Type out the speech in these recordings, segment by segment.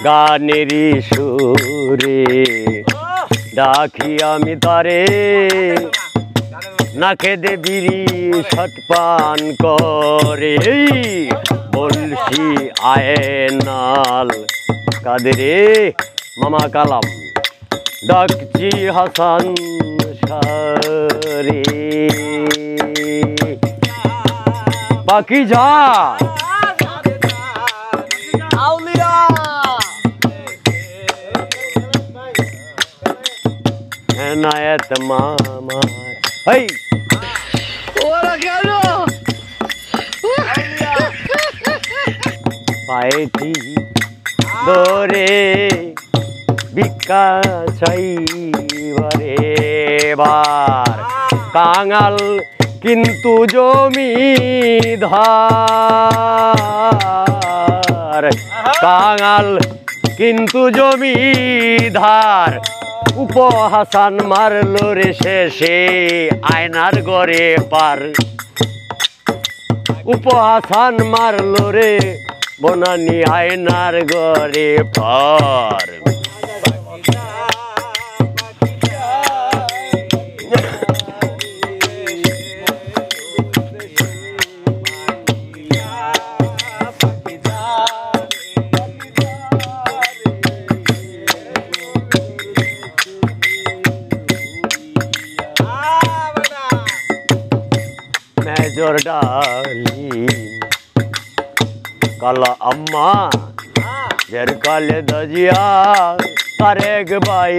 গানেরই সুরে ডাকি আমি তারে নাকে দে বিড়ি সটপান করে বলছি আয়নাল কাদেরে মামা কালাম ডাকছি হাসান সারে বাকি যা এনায়েত মামা এই ওরা কেন পায়েছি ধরে ভিক্ষা চাইবারে বার কাঙাল কিন্তু জমিদার কাঙাল কিন্তু জমিদার উপহাসান মারলো রে শেষে আয়নার ঘরে পার উপহাসান মারলো রে বনানি আয়নার ঘরে পার মেজর ডালিম কালা আম্মা জের কালে দজিয়া তারেক বাই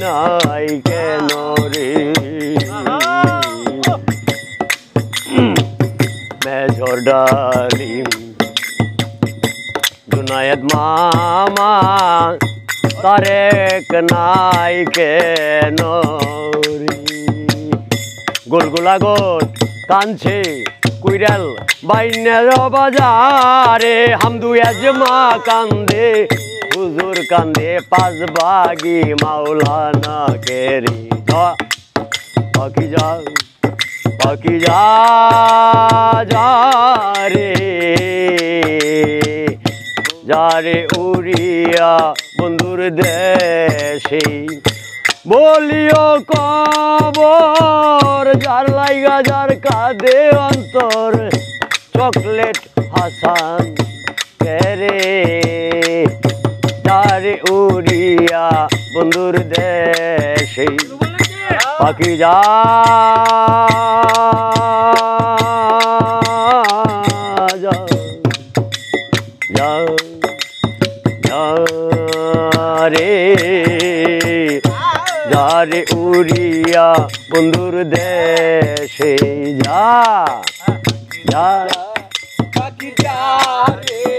নাই কেন রে মেজর ডালিম জুনায়েদ মামা তারেক নাই কেন রে গোলগুলা গোট কানছে কুইরাল বাইনের বাজারে হামদু আজমা কান্দে হুজুর কান্দে পাঁচ বাগি মাওলানা কেরি পাখি যা যা রে যারে উড়িয়া বন্ধুর দেশে বলিও কবর যার লাইগা যার কাঁদে অন্তর চকলেট হাসান কেরে যারে উড়িয়া বন্ধুর দেশে পাখি যা রে যারে উড়িয়া বন্ধুর দেশে যা পাখি যা রে